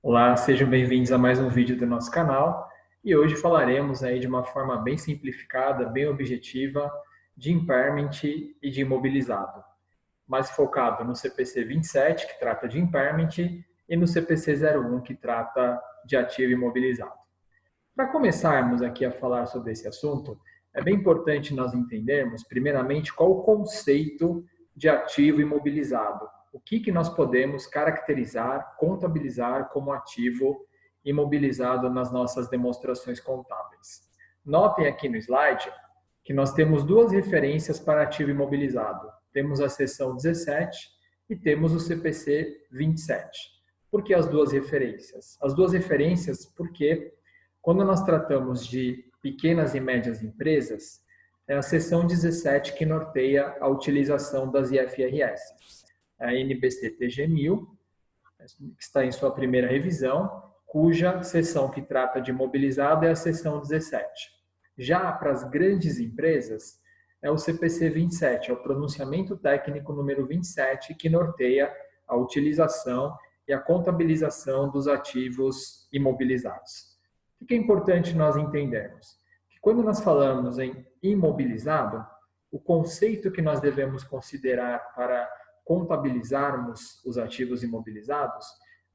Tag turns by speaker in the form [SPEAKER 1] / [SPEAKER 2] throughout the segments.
[SPEAKER 1] Olá, sejam bem-vindos a mais um vídeo do nosso canal e hoje falaremos aí de uma forma bem simplificada, bem objetiva, de impairment e de imobilizado, mais focado no CPC 27, que trata de impairment, e no CPC 01, que trata de ativo imobilizado. Para começarmos aqui a falar sobre esse assunto, é bem importante nós entendermos, primeiramente, qual o conceito de ativo imobilizado. O que nós podemos caracterizar, contabilizar como ativo imobilizado nas nossas demonstrações contábeis. Notem aqui no slide que nós temos duas referências para ativo imobilizado. Temos a seção 17 e temos o CPC 27. Por que as duas referências? As duas referências porque quando nós tratamos de pequenas e médias empresas, é a seção 17 que norteia a utilização das IFRS. A NBC-TG1000, que está em sua primeira revisão, cuja seção que trata de imobilizado é a seção 17. Já para as grandes empresas, é o CPC 27, é o pronunciamento técnico número 27, que norteia a utilização e a contabilização dos ativos imobilizados. O que é importante nós entendermos? Que quando nós falamos em imobilizado, o conceito que nós devemos considerar para contabilizarmos os ativos imobilizados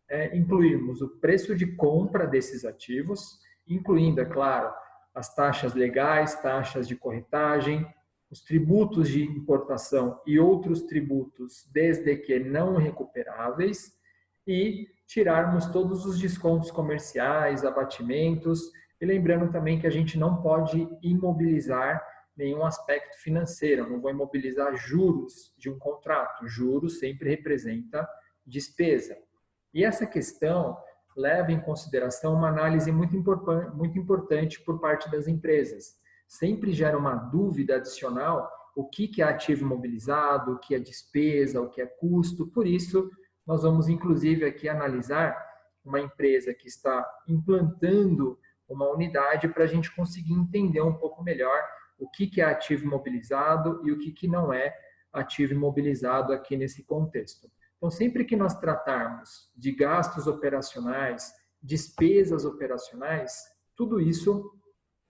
[SPEAKER 1] é incluirmos o preço de compra desses ativos, incluindo, é claro, as taxas legais, taxas de corretagem, os tributos de importação e outros tributos, desde que não recuperáveis, e tirarmos todos os descontos comerciais, abatimentos, e lembrando também que a gente não pode imobilizar nenhum aspecto financeiro, não vou imobilizar juros de um contrato, juros sempre representa despesa. E essa questão leva em consideração uma análise muito importante por parte das empresas. Sempre gera uma dúvida adicional o que é ativo imobilizado, o que é despesa, o que é custo, por isso nós vamos, inclusive, aqui analisar uma empresa que está implantando uma unidade para a gente conseguir entender um pouco melhor o que é ativo imobilizado e o que não é ativo imobilizado aqui nesse contexto. Então, sempre que nós tratarmos de gastos operacionais, despesas operacionais, tudo isso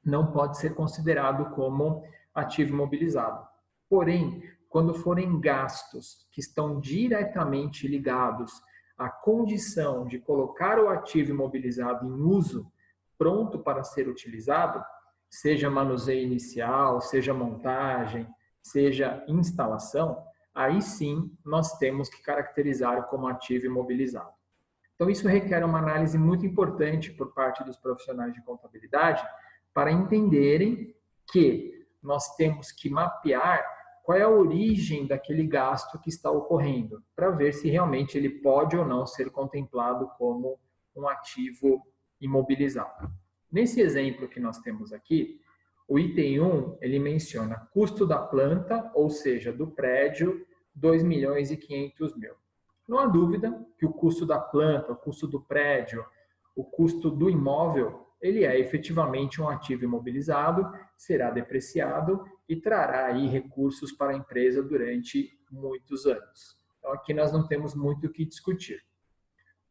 [SPEAKER 1] não pode ser considerado como ativo imobilizado. Porém, quando forem gastos que estão diretamente ligados à condição de colocar o ativo imobilizado em uso, pronto para ser utilizado, seja manuseio inicial, seja montagem, seja instalação, aí sim nós temos que caracterizar como ativo imobilizado. Então, isso requer uma análise muito importante por parte dos profissionais de contabilidade para entenderem que nós temos que mapear qual é a origem daquele gasto que está ocorrendo, para ver se realmente ele pode ou não ser contemplado como um ativo imobilizado. Nesse exemplo que nós temos aqui, o item 1, ele menciona custo da planta, ou seja, do prédio, 2.500.000. Não há dúvida que o custo da planta, o custo do prédio, o custo do imóvel, ele é efetivamente um ativo imobilizado, será depreciado e trará aí recursos para a empresa durante muitos anos. Então, aqui nós não temos muito o que discutir.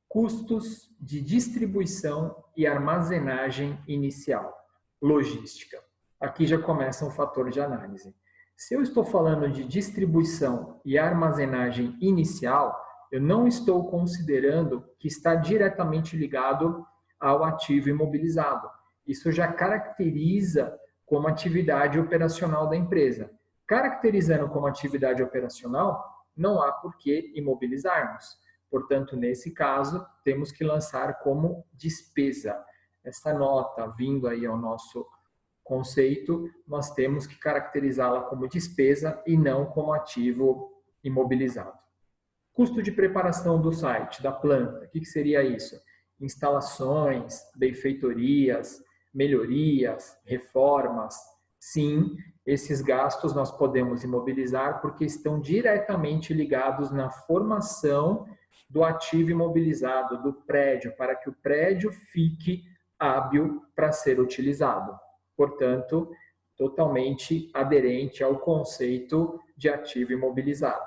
[SPEAKER 1] Custos de distribuição e armazenagem inicial, logística. Aqui já começa um fator de análise. Se eu estou falando de distribuição e armazenagem inicial, eu não estou considerando que está diretamente ligado ao ativo imobilizado. Isso já caracteriza como atividade operacional da empresa. Caracterizando como atividade operacional, não há por que imobilizarmos. Portanto, nesse caso, temos que lançar como despesa. Essa nota vindo aí ao nosso conceito, nós temos que caracterizá-la como despesa e não como ativo imobilizado. Custo de preparação do site, da planta, o que seria isso? Instalações, benfeitorias, melhorias, reformas. Sim, esses gastos nós podemos imobilizar porque estão diretamente ligados na formação do ativo imobilizado, do prédio, para que o prédio fique hábil para ser utilizado. Portanto, totalmente aderente ao conceito de ativo imobilizado.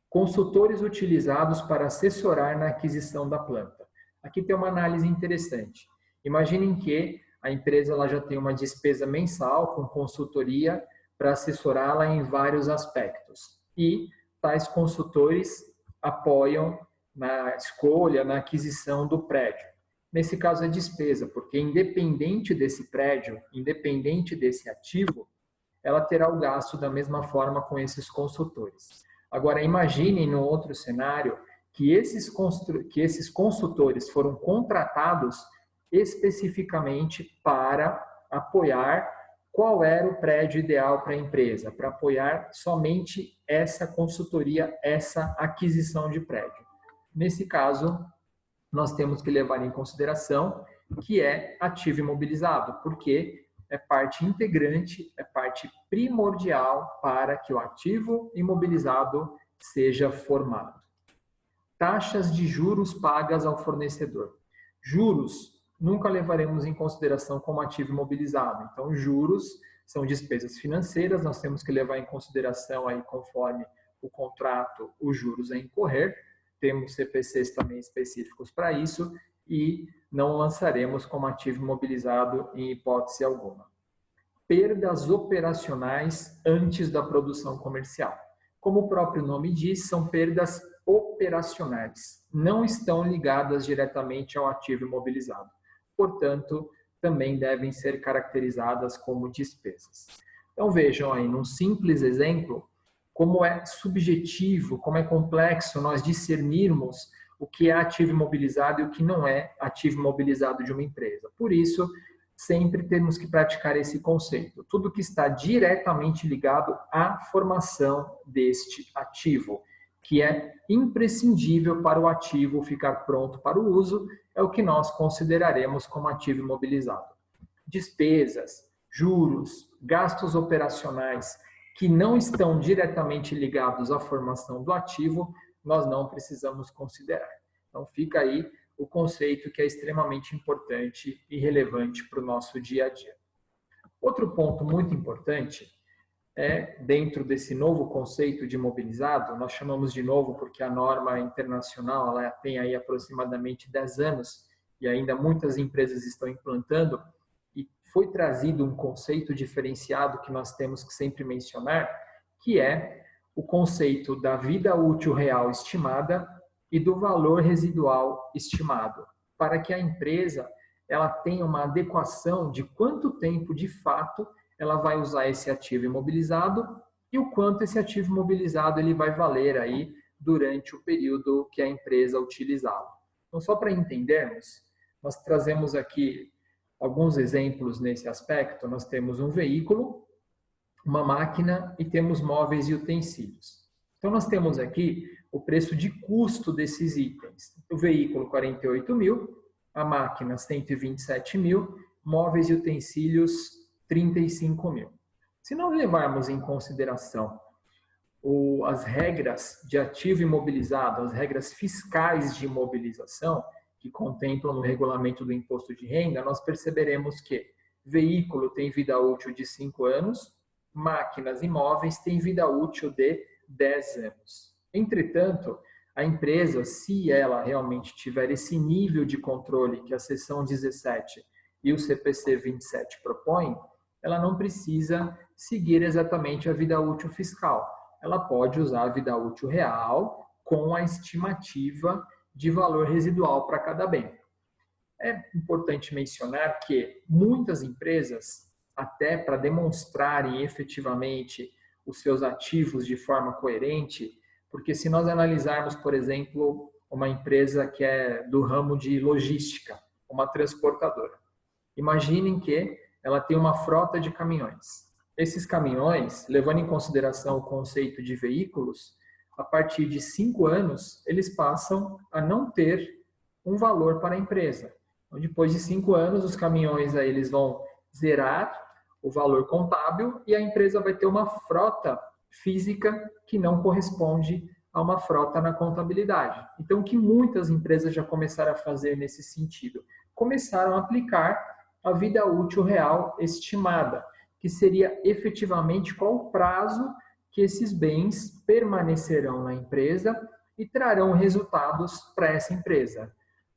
[SPEAKER 1] Consultores utilizados para assessorar na aquisição da planta. Aqui tem uma análise interessante. Imaginem que a empresa ela já tem uma despesa mensal com consultoria para assessorá-la em vários aspectos. E tais consultores apoiam na escolha, na aquisição do prédio. Nesse caso é despesa, porque independente desse prédio, independente desse ativo, ela terá o gasto da mesma forma com esses consultores. Agora, imagine no outro cenário que esses consultores foram contratados especificamente para apoiar qual era o prédio ideal para a empresa, para apoiar somente essa consultoria, essa aquisição de prédio. Nesse caso, nós temos que levar em consideração que é ativo imobilizado, porque é parte integrante, é parte primordial para que o ativo imobilizado seja formado. Taxas de juros pagas ao fornecedor. Juros nunca levaremos em consideração como ativo imobilizado. Então, juros são despesas financeiras, nós temos que levar em consideração aí conforme o contrato os juros a incorrer. Temos CPCs também específicos para isso e não lançaremos como ativo imobilizado em hipótese alguma. Perdas operacionais antes da produção comercial. Como o próprio nome diz, são perdas operacionais, não estão ligadas diretamente ao ativo imobilizado. Portanto, também devem ser caracterizadas como despesas. Então vejam aí, num simples exemplo, como é subjetivo, como é complexo nós discernirmos o que é ativo imobilizado e o que não é ativo imobilizado de uma empresa. Por isso, sempre temos que praticar esse conceito. Tudo que está diretamente ligado à formação deste ativo, que é imprescindível para o ativo ficar pronto para o uso, é o que nós consideraremos como ativo imobilizado. Despesas, juros, gastos operacionais que não estão diretamente ligados à formação do ativo, nós não precisamos considerar. Então fica aí o conceito que é extremamente importante e relevante para o nosso dia a dia. Outro ponto muito importante é, dentro desse novo conceito de imobilizado, nós chamamos de novo porque a norma internacional ela tem aí aproximadamente 10 anos e ainda muitas empresas estão implantando, e foi trazido um conceito diferenciado que nós temos que sempre mencionar, que é o conceito da vida útil real estimada e do valor residual estimado, para que a empresa ela tenha uma adequação de quanto tempo de fato ela vai usar esse ativo imobilizado e o quanto esse ativo imobilizado ele vai valer aí durante o período que a empresa utilizá-lo. Então, só para entendermos, nós trazemos aqui alguns exemplos nesse aspecto. Nós temos um veículo, uma máquina e temos móveis e utensílios. Então, nós temos aqui o preço de custo desses itens. O veículo, 48 mil, a máquina, 127 mil, móveis e utensílios, 35 mil. Se nós levarmos em consideração as regras de ativo imobilizado, as regras fiscais de imobilização, que contemplam no regulamento do imposto de renda, nós perceberemos que veículo tem vida útil de 5 anos, máquinas e móveis têm vida útil de 10 anos. Entretanto, a empresa, se ela realmente tiver esse nível de controle que a seção 17 e o CPC 27 propõem, ela não precisa seguir exatamente a vida útil fiscal. Ela pode usar a vida útil real com a estimativa de valor residual para cada bem. É importante mencionar que muitas empresas, até para demonstrarem efetivamente os seus ativos de forma coerente, porque se nós analisarmos, por exemplo, uma empresa que é do ramo de logística, uma transportadora, imaginem que ela tem uma frota de caminhões. Esses caminhões, levando em consideração o conceito de veículos, a partir de 5 anos, eles passam a não ter um valor para a empresa. Então, depois de 5 anos, os caminhões aí, eles vão zerar o valor contábil e a empresa vai ter uma frota física que não corresponde a uma frota na contabilidade. Então, o que muitas empresas já começaram a fazer nesse sentido? Começaram a aplicar a vida útil real estimada, que seria efetivamente qual o prazo que esses bens permanecerão na empresa e trarão resultados para essa empresa.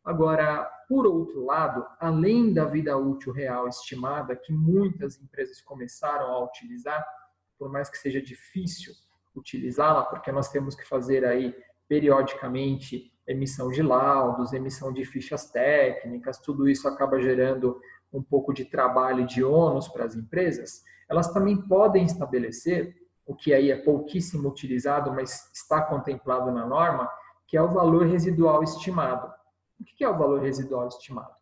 [SPEAKER 1] Agora, por outro lado, além da vida útil real estimada, que muitas empresas começaram a utilizar, por mais que seja difícil utilizá-la, porque nós temos que fazer aí periodicamente emissão de laudos, emissão de fichas técnicas, tudo isso acaba gerando um pouco de trabalho e de ônus para as empresas, elas também podem estabelecer, o que aí é pouquíssimo utilizado, mas está contemplado na norma, que é o valor residual estimado. O que é o valor residual estimado?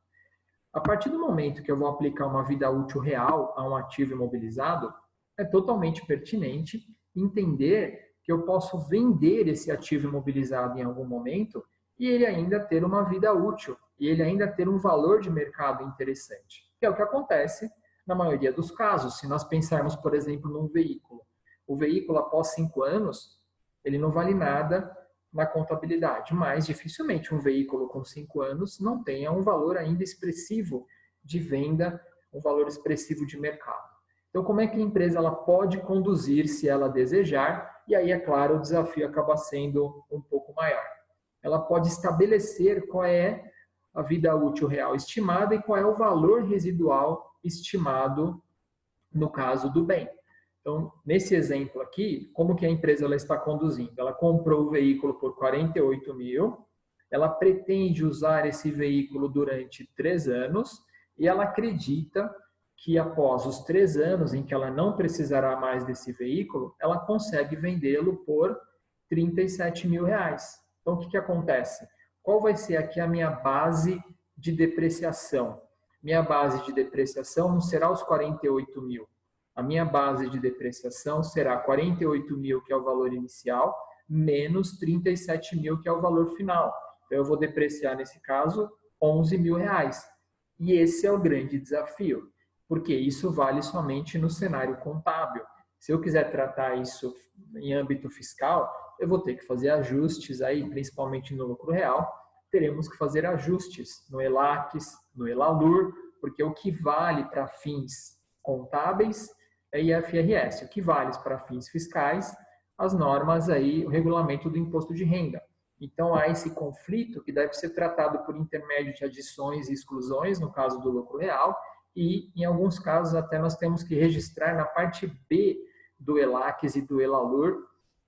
[SPEAKER 1] A partir do momento que eu vou aplicar uma vida útil real a um ativo imobilizado, é totalmente pertinente entender que eu posso vender esse ativo imobilizado em algum momento e ele ainda ter uma vida útil, e ele ainda ter um valor de mercado interessante, que é o que acontece na maioria dos casos. Se nós pensarmos, por exemplo, num veículo, o veículo após 5 anos, ele não vale nada na contabilidade, mas dificilmente um veículo com 5 anos não tenha um valor ainda expressivo de venda, um valor expressivo de mercado. Então, como é que a empresa ela pode conduzir se ela desejar? E aí, é claro, o desafio acaba sendo um pouco maior. Ela pode estabelecer qual é a vida útil real estimada e qual é o valor residual estimado no caso do bem. Então, nesse exemplo aqui, como que a empresa ela está conduzindo? Ela comprou o veículo por 48 mil, ela pretende usar esse veículo durante 3 anos e ela acredita que após os 3 anos em que ela não precisará mais desse veículo, ela consegue vendê-lo por 37 mil reais. Então, o que acontece? Qual vai ser aqui a minha base de depreciação? Minha base de depreciação não será os 48 mil. A minha base de depreciação será 48 mil, que é o valor inicial, menos 37 mil, que é o valor final. Então, eu vou depreciar, nesse caso, 11 mil reais. E esse é o grande desafio, porque isso vale somente no cenário contábil. Se eu quiser tratar isso em âmbito fiscal, eu vou ter que fazer ajustes aí, principalmente no lucro real, teremos que fazer ajustes no ELACs, no ELALUR, porque o que vale para fins contábeis é IFRS, o que vale para fins fiscais, as normas aí, o regulamento do imposto de renda. Então, há esse conflito que deve ser tratado por intermédio de adições e exclusões, no caso do lucro real, e, em alguns casos, até nós temos que registrar na parte B do ELACs e do ELALUR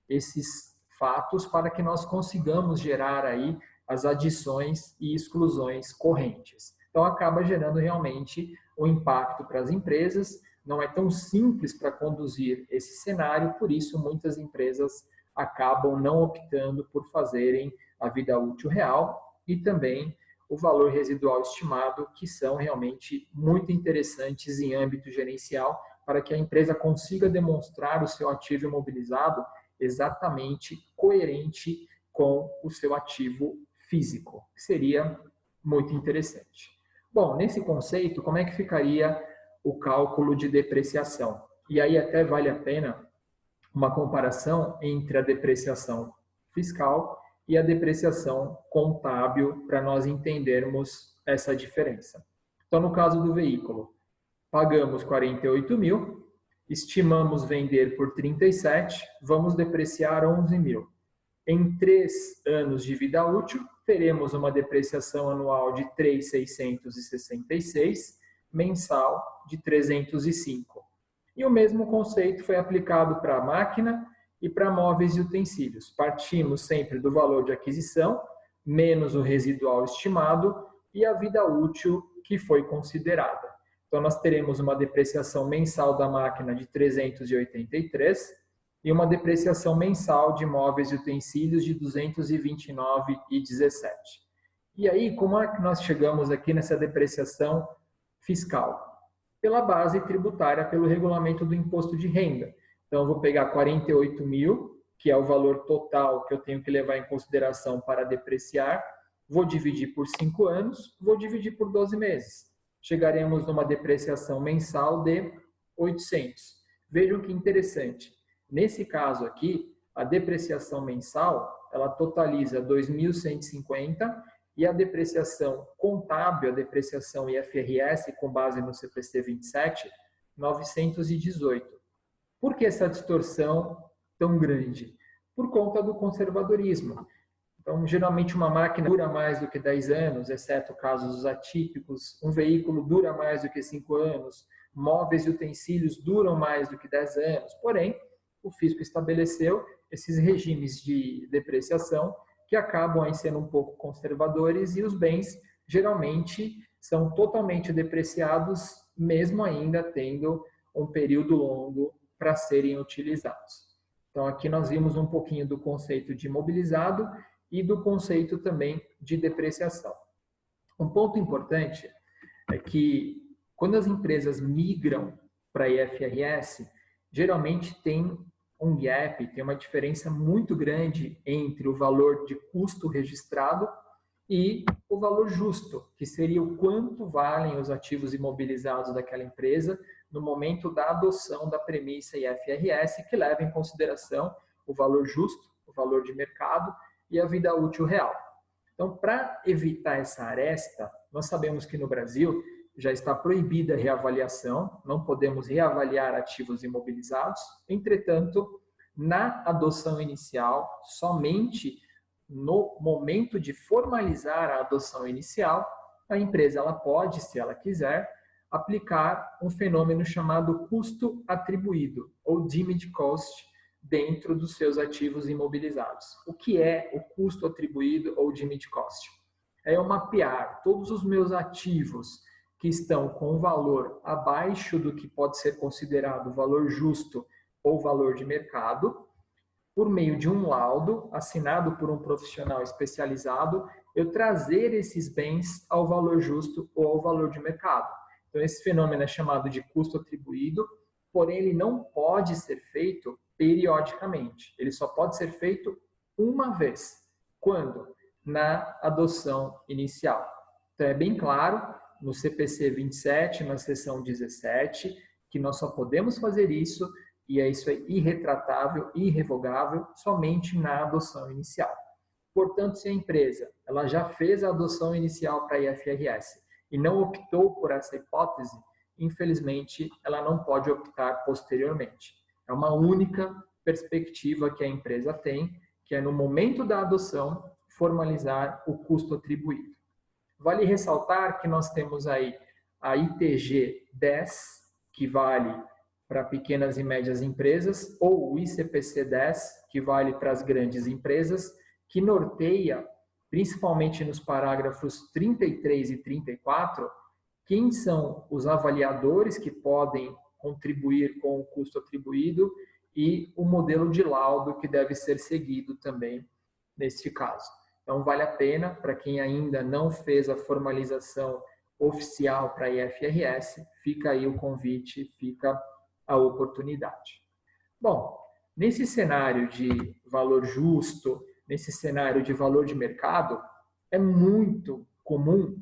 [SPEAKER 1] esses fatos para que nós consigamos gerar aí as adições e exclusões correntes. Então, acaba gerando realmente um impacto para as empresas. Não é tão simples para conduzir esse cenário, por isso muitas empresas acabam não optando por fazerem a vida útil real e também o valor residual estimado, que são realmente muito interessantes em âmbito gerencial, para que a empresa consiga demonstrar o seu ativo imobilizado exatamente coerente com o seu ativo físico, que seria muito interessante. Bom, nesse conceito, como é que ficaria o cálculo de depreciação? E aí até vale a pena uma comparação entre a depreciação fiscal e a depreciação contábil para nós entendermos essa diferença. Então, no caso do veículo, pagamos 48 mil, estimamos vender por 37, vamos depreciar 11 mil. Em 3 anos de vida útil, teremos uma depreciação anual de 3.666, mensal de 305. E o mesmo conceito foi aplicado para a máquina e para móveis e utensílios. Partimos sempre do valor de aquisição, menos o residual estimado e a vida útil que foi considerada. Então, nós teremos uma depreciação mensal da máquina de 383 e uma depreciação mensal de móveis e utensílios de 229,17. E aí, como é que nós chegamos aqui nessa depreciação fiscal? Pela base tributária, pelo regulamento do imposto de renda. Então, eu vou pegar 48 mil, que é o valor total que eu tenho que levar em consideração para depreciar, vou dividir por 5 anos, vou dividir por 12 meses. Chegaremos numa depreciação mensal de 800. Vejam que interessante. Nesse caso aqui, a depreciação mensal, ela totaliza 2.150 e a depreciação contábil, a depreciação IFRS, com base no CPC 27, 918. Por que essa distorção tão grande? Por conta do conservadorismo. Então, geralmente uma máquina dura mais do que 10 anos, exceto casos atípicos, um veículo dura mais do que 5 anos, móveis e utensílios duram mais do que 10 anos. Porém, o fisco estabeleceu esses regimes de depreciação que acabam aí sendo um pouco conservadores e os bens geralmente são totalmente depreciados, mesmo ainda tendo um período longo para serem utilizados. Então, aqui nós vimos um pouquinho do conceito de imobilizado e do conceito também de depreciação. Um ponto importante é que quando as empresas migram para IFRS, geralmente tem um gap, tem uma diferença muito grande entre o valor de custo registrado e o valor justo, que seria o quanto valem os ativos imobilizados daquela empresa no momento da adoção da premissa IFRS, que leva em consideração o valor justo, o valor de mercado e a vida útil real. Então, para evitar essa aresta, nós sabemos que no Brasil já está proibida a reavaliação, não podemos reavaliar ativos imobilizados. Entretanto, na adoção inicial, somente no momento de formalizar a adoção inicial, a empresa ela pode, se ela quiser, aplicar um fenômeno chamado custo atribuído, ou deemed cost, dentro dos seus ativos imobilizados. O que é o custo atribuído ou deemed cost? É eu mapear todos os meus ativos que estão com valor abaixo do que pode ser considerado valor justo ou valor de mercado, por meio de um laudo assinado por um profissional especializado, eu trazer esses bens ao valor justo ou ao valor de mercado. Então, esse fenômeno é chamado de custo atribuído, porém ele não pode ser feito periodicamente. Ele só pode ser feito uma vez. Quando? Na adoção inicial. Então, é bem claro, no CPC 27, na seção 17, que nós só podemos fazer isso, e isso é irretratável, irrevogável, somente na adoção inicial. Portanto, se a empresa ela já fez a adoção inicial para a IFRS e não optou por essa hipótese, infelizmente, ela não pode optar posteriormente. É uma única perspectiva que a empresa tem, que é no momento da adoção, formalizar o custo atribuído. Vale ressaltar que nós temos aí a ITG 10, que vale para pequenas e médias empresas, ou o ICPC 10, que vale para as grandes empresas, que norteia, principalmente nos parágrafos 33 e 34, quem são os avaliadores que podem contribuir com o custo atribuído e o modelo de laudo que deve ser seguido também neste caso. Então, vale a pena, para quem ainda não fez a formalização oficial para a IFRS, fica aí o convite, fica a oportunidade. Bom, nesse cenário de valor justo, nesse cenário de valor de mercado, é muito comum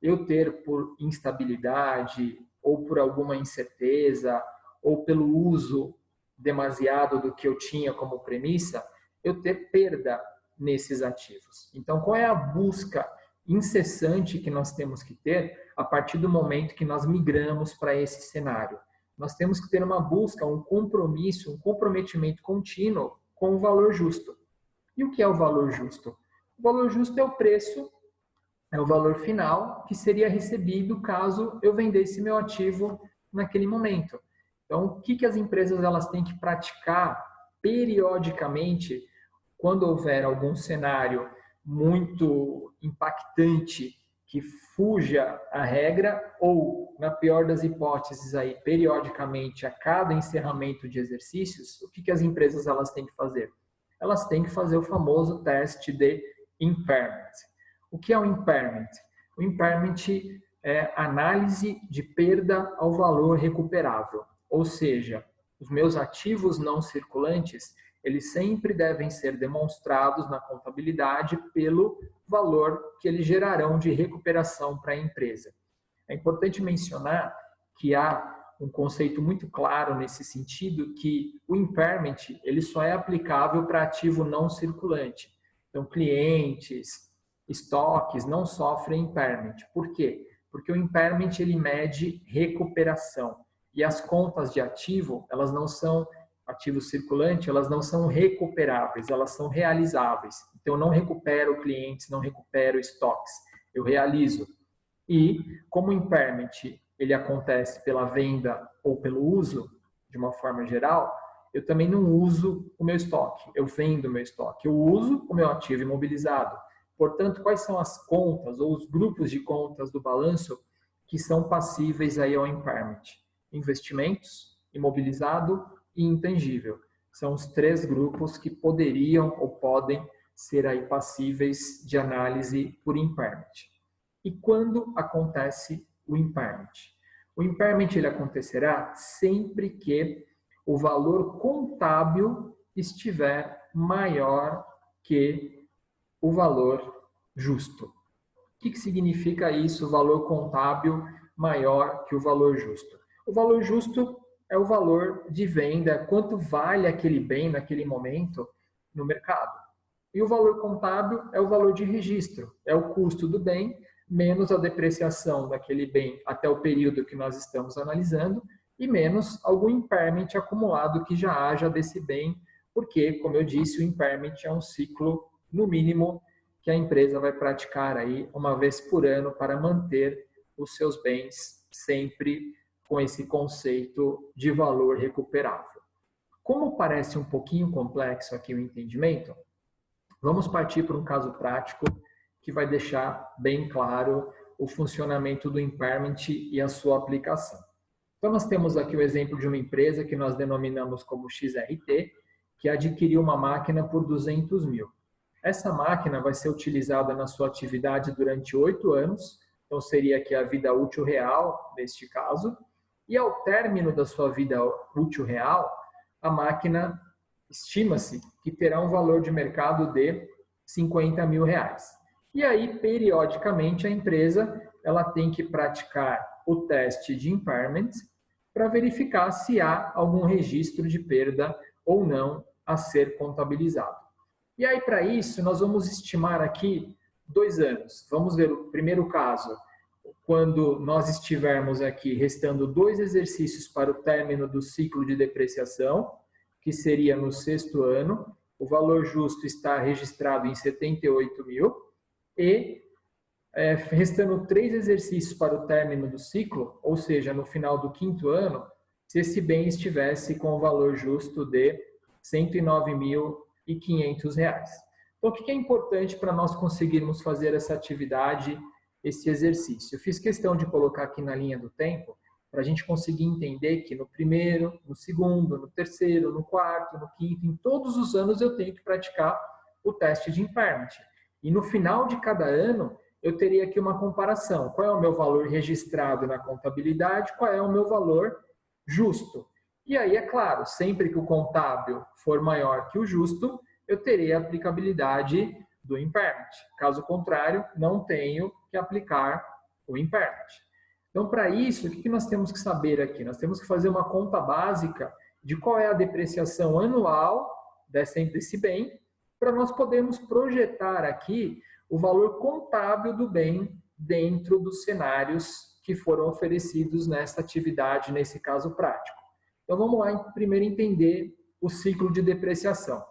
[SPEAKER 1] eu ter, por instabilidade ou por alguma incerteza ou pelo uso demasiado do que eu tinha como premissa, eu ter perda nesses ativos. Então, qual é a busca incessante que nós temos que ter a partir do momento que nós migramos para esse cenário? Nós temos que ter uma busca, um compromisso, um comprometimento contínuo com o valor justo. E o que é o valor justo? O valor justo é o preço, é o valor final que seria recebido caso eu vendesse meu ativo naquele momento. Então, o que as empresas elas têm que praticar periodicamente quando houver algum cenário muito impactante que fuja a regra ou, na pior das hipóteses, aí, periodicamente, a cada encerramento de exercícios, o que as empresas elas têm que fazer? Elas têm que fazer o famoso teste de impairment. O que é o impairment? O impairment é análise de perda ao valor recuperável, ou seja, os meus ativos não circulantes, eles sempre devem ser demonstrados na contabilidade pelo valor que eles gerarão de recuperação para a empresa. É importante mencionar que há um conceito muito claro nesse sentido, que o impairment ele só é aplicável para ativo não circulante. Então, clientes, estoques não sofrem impairment. Por quê? Porque o impairment ele mede recuperação. E as contas de ativo, elas não são ativo circulante, elas não são recuperáveis, elas são realizáveis. Então, eu não recupero clientes, não recupero estoques, eu realizo. E, como o impairment ele acontece pela venda ou pelo uso, de uma forma geral, eu também não uso o meu estoque, eu vendo o meu estoque, eu uso o meu ativo imobilizado. Portanto, quais são as contas ou os grupos de contas do balanço que são passíveis aí ao impairment? Investimentos, imobilizado e intangível. São os três grupos que poderiam ou podem ser aí passíveis de análise por impairment. E quando acontece o impairment? O impairment ele acontecerá sempre que o valor contábil estiver maior que o valor justo. O que significa isso, valor contábil maior que o valor justo? O valor justo é o valor de venda, quanto vale aquele bem naquele momento no mercado. E o valor contábil é o valor de registro, é o custo do bem menos a depreciação daquele bem até o período que nós estamos analisando e menos algum impairment acumulado que já haja desse bem, porque, como eu disse, o impairment é um ciclo, no mínimo, que a empresa vai praticar aí uma vez por ano para manter os seus bens sempre com esse conceito de valor recuperável. Como parece um pouquinho complexo aqui o entendimento, vamos partir para um caso prático que vai deixar bem claro o funcionamento do impairment e a sua aplicação. Então, nós temos aqui o exemplo de uma empresa que nós denominamos como XRT, que adquiriu uma máquina por 200 mil. Essa máquina vai ser utilizada na sua atividade durante 8 anos, então seria aqui a vida útil real, neste caso, e ao término da sua vida útil real, a máquina estima-se que terá um valor de mercado de 50 mil reais. E aí, periodicamente, a empresa ela tem que praticar o teste de impairment para verificar se há algum registro de perda ou não a ser contabilizado. E aí, para isso, nós vamos estimar aqui 2 anos. Vamos ver o primeiro caso, quando nós estivermos aqui restando 2 exercícios para o término do ciclo de depreciação, que seria no 6º ano, o valor justo está registrado em 78 mil, e restando 3 exercícios para o término do ciclo, ou seja, no final do 5º ano, se esse bem estivesse com o valor justo de R$ 109.500. Então, o que é importante para nós conseguirmos fazer essa atividade, esse exercício? Eu fiz questão de colocar aqui na linha do tempo, para a gente conseguir entender que no primeiro, no segundo, no terceiro, no quarto, no quinto, em todos os anos eu tenho que praticar o teste de impairment. E no final de cada ano, eu teria aqui uma comparação. Qual é o meu valor registrado na contabilidade, qual é o meu valor justo. E aí, é claro, sempre que o contábil for maior que o justo, eu terei a aplicabilidade do impairment. Caso contrário, não tenho que aplicar o impairment. Então, para isso, o que nós temos que saber aqui? Nós temos que fazer uma conta básica de qual é a depreciação anual desse bem, para nós podermos projetar aqui o valor contábil do bem dentro dos cenários que foram oferecidos nessa atividade, nesse caso prático. Então, vamos lá primeiro entender o ciclo de depreciação.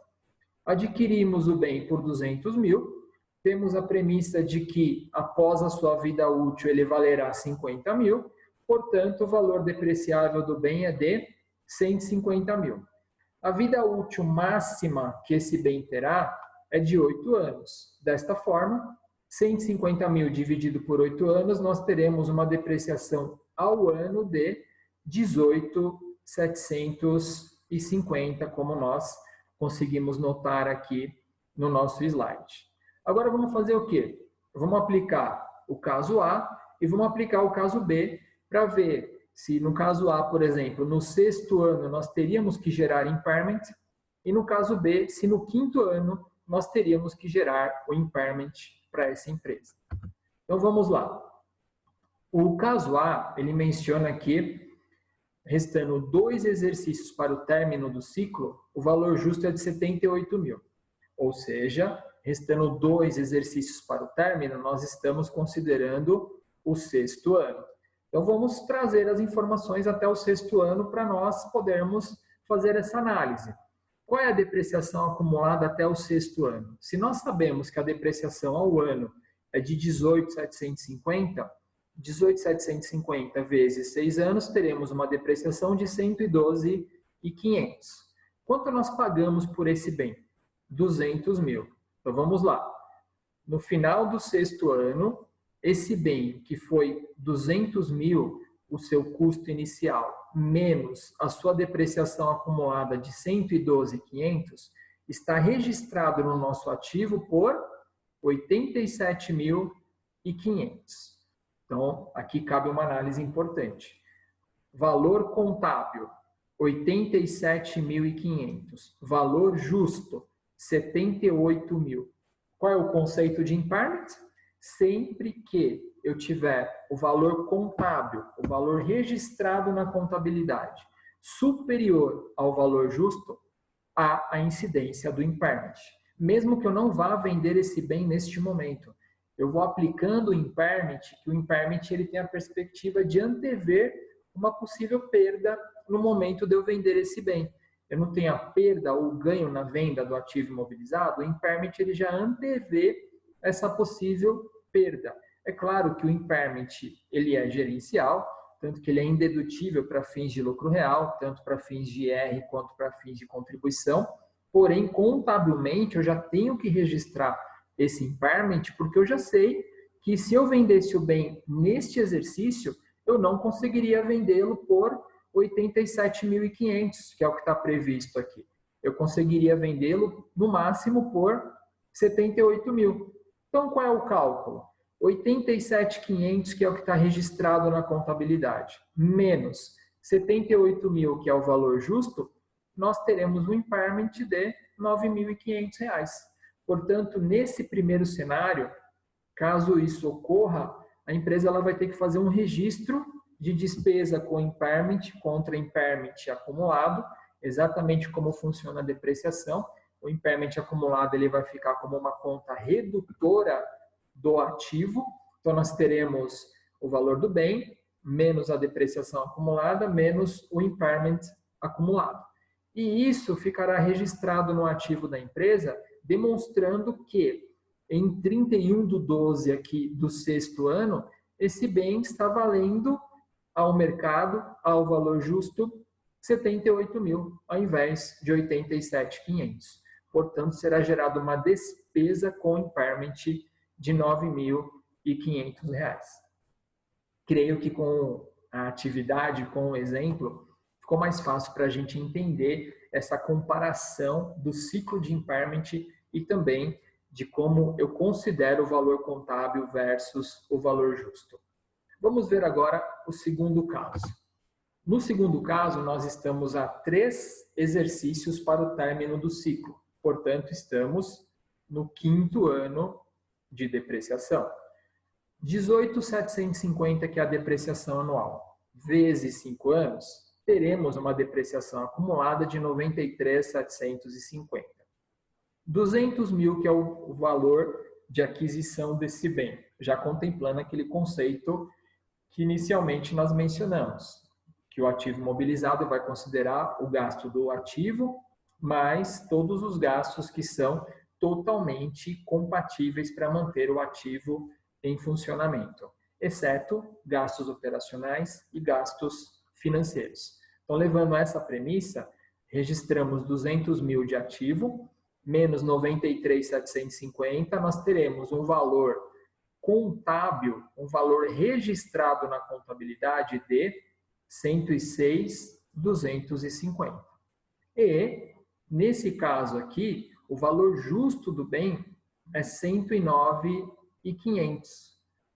[SPEAKER 1] Adquirimos o bem por 200 mil, temos a premissa de que após a sua vida útil ele valerá 50 mil, portanto o valor depreciável do bem é de 150 mil. A vida útil máxima que esse bem terá é de 8 anos. Desta forma, 150 mil dividido por 8 anos, nós teremos uma depreciação ao ano de 18.750, como nós conseguimos notar aqui no nosso slide. Agora vamos fazer o quê? Vamos aplicar o caso A e vamos aplicar o caso B para ver se no caso A, por exemplo, no 6º ano nós teríamos que gerar impairment e no caso B, se no 5º ano nós teríamos que gerar o impairment para essa empresa. Então vamos lá. O caso A, ele menciona que restando 2 exercícios para o término do ciclo, o valor justo é de 78 mil. Ou seja, restando 2 exercícios para o término, nós estamos considerando o 6º ano. Então, vamos trazer as informações até o 6º ano para nós podermos fazer essa análise. Qual é a depreciação acumulada até o sexto ano? Se nós sabemos que a depreciação ao ano é de 18.750, 18.750 vezes 6 anos, teremos uma depreciação de 112.500. Quanto nós pagamos por esse bem? 200 mil. Então vamos lá. No final do sexto ano, esse bem que foi 200 mil, o seu custo inicial, menos a sua depreciação acumulada de 112.500, está registrado no nosso ativo por 87.500. Então, aqui cabe uma análise importante. Valor contábil, 87.500. Valor justo, 78 mil. Qual é o conceito de impairment? Sempre que eu tiver o valor contábil, o valor registrado na contabilidade, superior ao valor justo, há a incidência do impairment. Mesmo que eu não vá vender esse bem neste momento, eu vou aplicando o impairment, que o impairment ele tem a perspectiva de antever uma possível perda no momento de eu vender esse bem. Eu não tenho a perda ou ganho na venda do ativo imobilizado, o impairment ele já antevê essa possível perda. É claro que o impairment ele é gerencial, tanto que ele é indedutível para fins de lucro real, tanto para fins de IR quanto para fins de contribuição, porém, contabilmente, eu já tenho que registrar esse impairment, porque eu já sei que se eu vendesse o bem neste exercício, eu não conseguiria vendê-lo por 87.500, que é o que está previsto aqui. Eu conseguiria vendê-lo, no máximo, por 78 mil. Então, qual é o cálculo? 87.500, que é o que está registrado na contabilidade, menos 78 mil, que é o valor justo, nós teremos um impairment de R$ 9.500. Portanto, nesse primeiro cenário, caso isso ocorra, a empresa ela vai ter que fazer um registro de despesa com impairment contra impairment acumulado, exatamente como funciona a depreciação. O impairment acumulado ele vai ficar como uma conta redutora do ativo. Então, nós teremos o valor do bem, menos a depreciação acumulada, menos o impairment acumulado. E isso ficará registrado no ativo da empresa, demonstrando que em 31/12 aqui do sexto ano, esse bem está valendo ao mercado, ao valor justo, 78 mil, ao invés de 87.500. Portanto, será gerada uma despesa com impairment de R$ 9.500. Creio que com a atividade, com o exemplo, ficou mais fácil para a gente entender essa comparação do ciclo de impairment e também de como eu considero o valor contábil versus o valor justo. Vamos ver agora o segundo caso. No segundo caso, nós estamos a 3 exercícios para o término do ciclo. Portanto, estamos no 5º ano de depreciação. 18.750, que é a depreciação anual, vezes 5 anos, teremos uma depreciação acumulada de 93.750. 200 mil, que é o valor de aquisição desse bem, já contemplando aquele conceito que inicialmente nós mencionamos, que o ativo imobilizado vai considerar o gasto do ativo, mais todos os gastos que são totalmente compatíveis para manter o ativo em funcionamento, exceto gastos operacionais e gastos financeiros. Então, levando essa premissa, registramos 200 mil de ativo, menos 93.750, nós teremos um valor contábil, um valor registrado na contabilidade de 106.250. E, nesse caso aqui, o valor justo do bem é 109.500.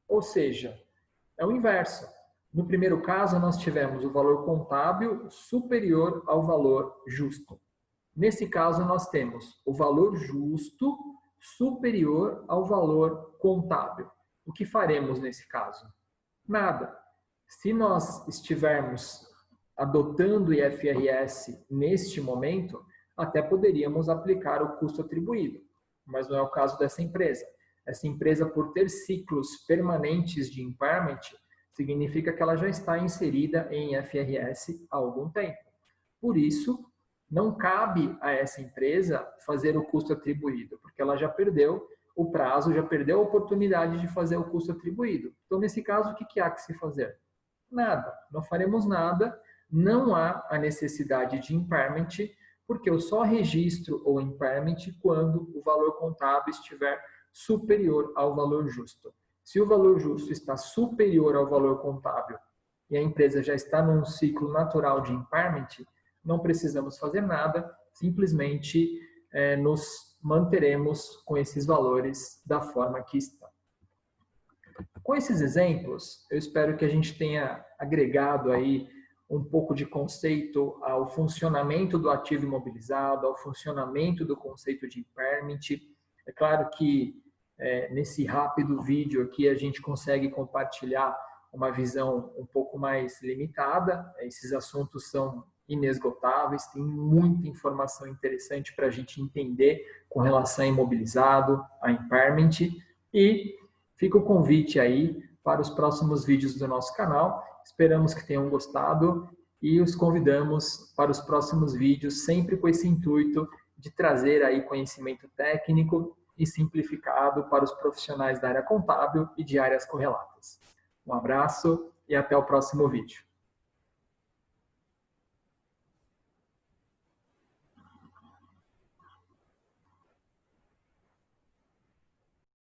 [SPEAKER 1] Ou seja, é o inverso. No primeiro caso, nós tivemos o valor contábil superior ao valor justo. Nesse caso, nós temos o valor justo superior ao valor contábil. O que faremos nesse caso? Nada. Se nós estivermos adotando o IFRS neste momento, até poderíamos aplicar o custo atribuído, mas não é o caso dessa empresa. Essa empresa, por ter ciclos permanentes de impairment, significa que ela já está inserida em IFRS há algum tempo. Por isso, não cabe a essa empresa fazer o custo atribuído, porque ela já perdeu o prazo, já perdeu a oportunidade de fazer o custo atribuído. Então, nesse caso, o que há que se fazer? Nada, não faremos nada, não há a necessidade de impairment, porque eu só registro o impairment quando o valor contábil estiver superior ao valor justo. Se o valor justo está superior ao valor contábil e a empresa já está num ciclo natural de impairment, não precisamos fazer nada, simplesmente nos manteremos com esses valores da forma que estão. Com esses exemplos, eu espero que a gente tenha agregado aí um pouco de conceito ao funcionamento do ativo imobilizado, ao funcionamento do conceito de impairment. É claro que nesse rápido vídeo aqui a gente consegue compartilhar uma visão um pouco mais limitada. Esses assuntos são inesgotáveis, tem muita informação interessante para a gente entender com relação a imobilizado, a impairment, e fica o convite aí para os próximos vídeos do nosso canal. Esperamos que tenham gostado e os convidamos para os próximos vídeos, sempre com esse intuito de trazer aí conhecimento técnico e simplificado para os profissionais da área contábil e de áreas correlatas. Um abraço e até o próximo vídeo.